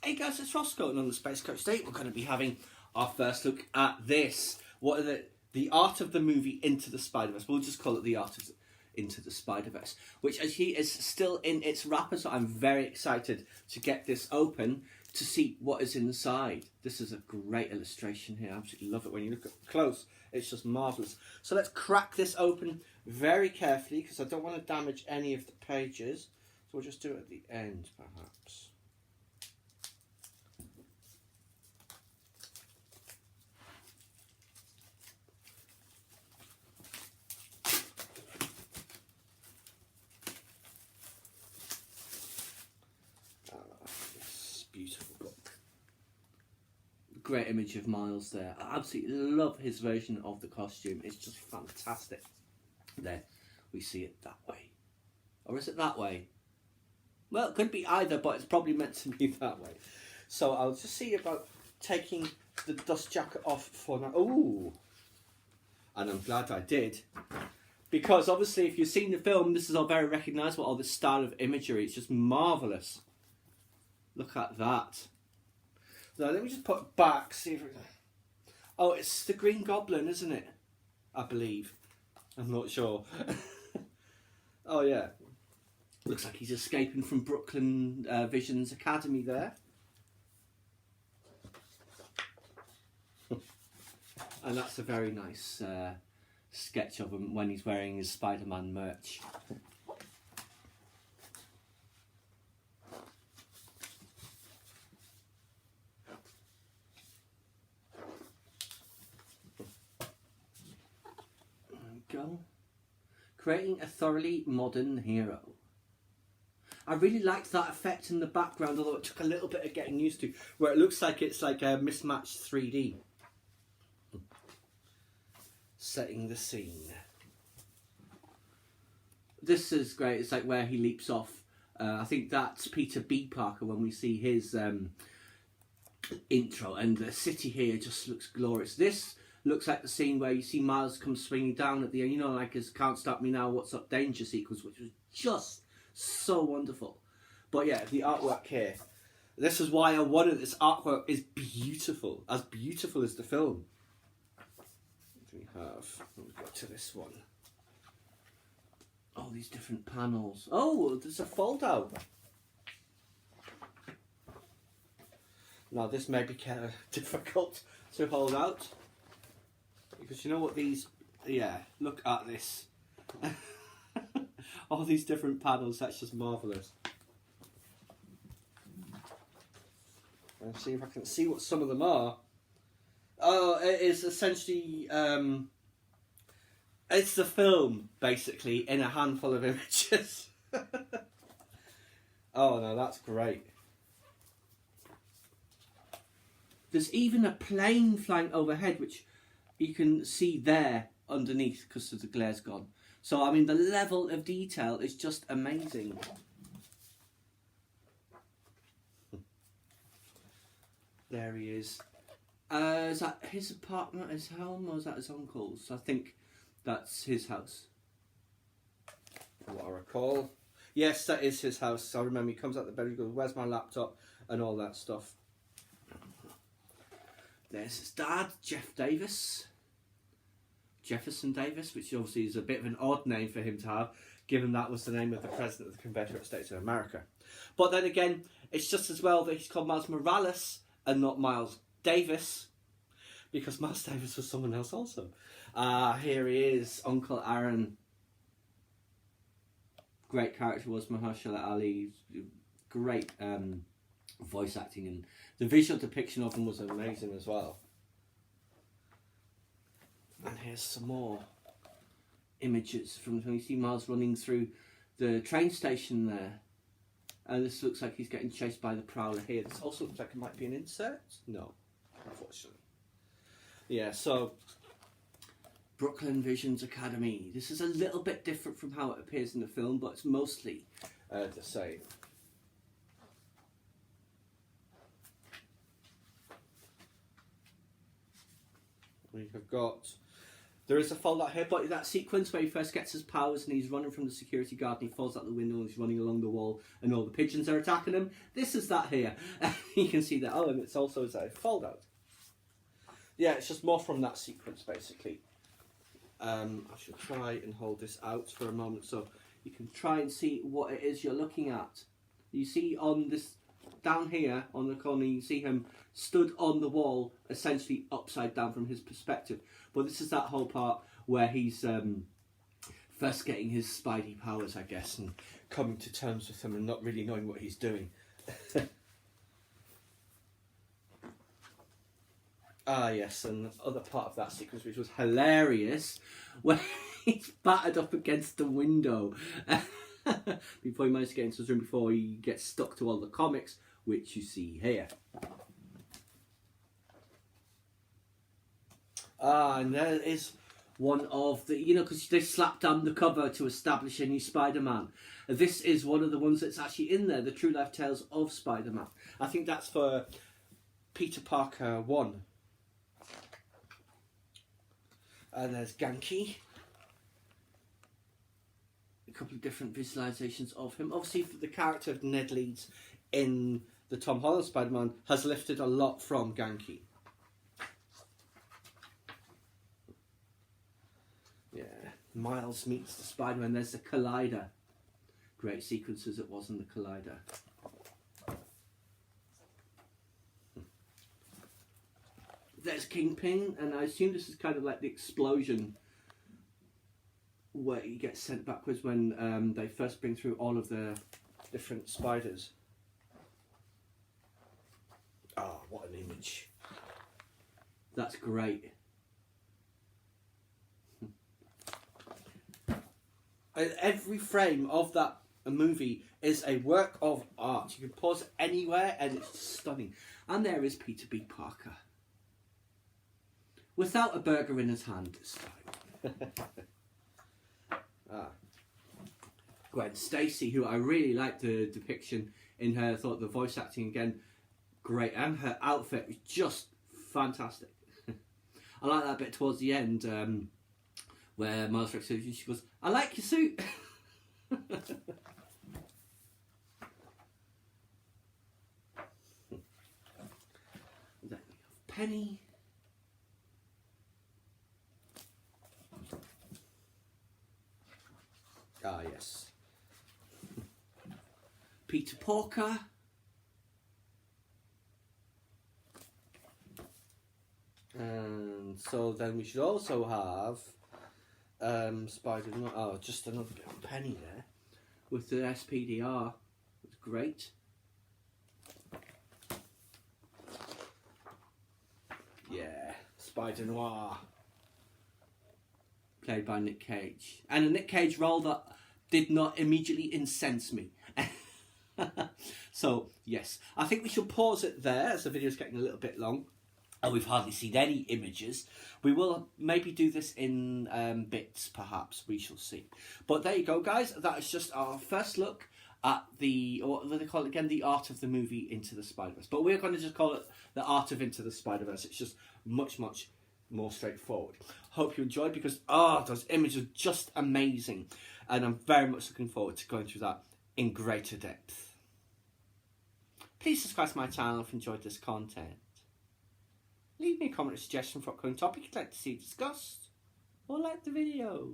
Hey guys, it's Roscoe, and on the Space Coach State, we're going to be having our first look at this. What are the art of the movie Into the Spider-Verse? We'll just call it the art of Into the Spider-Verse, which actually is still in its wrapper, so I'm very excited to get this open to see what is inside. This is a great illustration here. I absolutely love it when you look up close. It's just marvellous. So let's crack this open very carefully, because I don't want to damage any of the pages. So we'll just do it at the end, perhaps. Beautiful book. Great image of Miles there. I absolutely love his version of the costume. It's just fantastic. There, we see it that way. Or is it that way? Well, it could be either, but it's probably meant to be that way. So I'll just see about taking the dust jacket off for now. Ooh! And I'm glad I did. Because obviously, if you've seen the film, this is all very recognisable, all this style of imagery. It's just marvellous. Look at that. Now let me just put it back, see if it... Oh, it's the Green Goblin, isn't it? I believe. I'm not sure. Oh yeah. Looks like he's escaping from Brooklyn Vision's Academy there. And that's a very nice sketch of him when he's wearing his Spider-Man merch. Go. Creating a thoroughly modern hero. I really liked that effect in the background, although it took a little bit of getting used to, where it looks like it's like a mismatched 3D. Setting the scene. This is great. It's like where he leaps off. I think that's Peter B. Parker when we see his intro, and the city here just looks glorious. This looks like the scene where you see Miles come swinging down at the end, you know, like his Can't Stop Me Now, What's Up Danger sequence, which was just so wonderful. But yeah, the artwork here. This is why I wanted this artwork is beautiful as the film. We have, let me go to this one. All these different panels. Oh, there's a fold out. Now this may be kind of difficult to hold out. Because you know what these, yeah, look at this. All these different panels, that's just marvellous. Let's see if I can see what some of them are. Oh, it is essentially, it's the film, basically, in a handful of images. Oh no, that's great. There's even a plane flying overhead, which you can see there underneath because the glare's gone. So, I mean, the level of detail is just amazing. There he is. Is that his apartment, his home, or is that his uncle's? I think that's his house. From what I recall. Yes, that is his house. I remember he comes out the bed, he goes, "Where's my laptop?" and all that stuff. There's his dad, Jeff Davis. Jefferson Davis, which obviously is a bit of an odd name for him to have, given that was the name of the President of the Confederate States of America. But then again, it's just as well that he's called Miles Morales and not Miles Davis, because Miles Davis was someone else also. Here he is, Uncle Aaron. Great character was Mahershala Ali. Great voice acting, and the visual depiction of him was amazing as well. And here's some more images from when you see Miles running through the train station there. And this looks like he's getting chased by the Prowler here. This also looks like it might be an insert. No, unfortunately. Yeah, so Brooklyn Vision's Academy. This is a little bit different from how it appears in the film, but it's mostly the same. We have got There is a fold out here, but that sequence where he first gets his powers and he's running from the security guard and he falls out the window and he's running along the wall and all the pigeons are attacking him. This is that here. You can see that. Oh, and it's also a fold out. Yeah, it's just more from that sequence, basically. I should try and hold this out for a moment so you can try and see what it is you're looking at. You see on this, down here on the corner, you see him stood on the wall, essentially upside down from his perspective. But this is that whole part where he's first getting his Spidey powers, I guess, and coming to terms with them and not really knowing what he's doing. Ah, yes, and the other part of that sequence, which was hilarious, where he's battered up against the window before he managed to get into his room, before he gets stuck to all the comics, which you see here. Ah, and there is one of the, you know, because they slapped down the cover to establish a new Spider-Man. This is one of the ones that's actually in there, the True Life Tales of Spider-Man. I think that's for Peter Parker 1. And there's Genki. A couple of different visualizations of him. Obviously, the character of Ned Leeds in the Tom Holland Spider-Man has lifted a lot from Genki. Yeah, Miles meets the Spider-Man. There's the Collider. Great sequences it was in the Collider. There's Kingpin, and I assume this is kind of like the explosion where he gets sent backwards when they first bring through all of the different spiders. Oh, what an image. That's great. Every frame of that movie is a work of art. You can pause it anywhere and it's stunning. And there is Peter B. Parker. Without a burger in his hand this time. Gwen Stacy, who I really liked the depiction in her. I thought the voice acting again, great. And her outfit was just fantastic. I like that bit towards the end where Miles Rex, she goes, "I like your suit." Then we have Penny. Ah, yes. Peter Parker. And so then we should also have Spider-Man. Oh, just another bit of Penny there with the SPDR. It's great. Yeah, Spider-Noir. Played by Nick Cage. And a Nick Cage role that did not immediately incense me. So, yes. I think we should pause it there as the video's getting a little bit long. And we've hardly seen any images. We will maybe do this in bits, perhaps. We shall see. But there you go, guys. That is just our first look at the, or what do they call it again? The art of the movie Into the Spider-Verse. But we're going to just call it the art of Into the Spider-Verse. It's just much, much more straightforward. Hope you enjoyed, because those images are just amazing, and I'm very much looking forward to going through that in greater depth. Please subscribe to my channel if you enjoyed this content. Leave me a comment or suggestion for upcoming topic you'd like to see discussed, or like the video.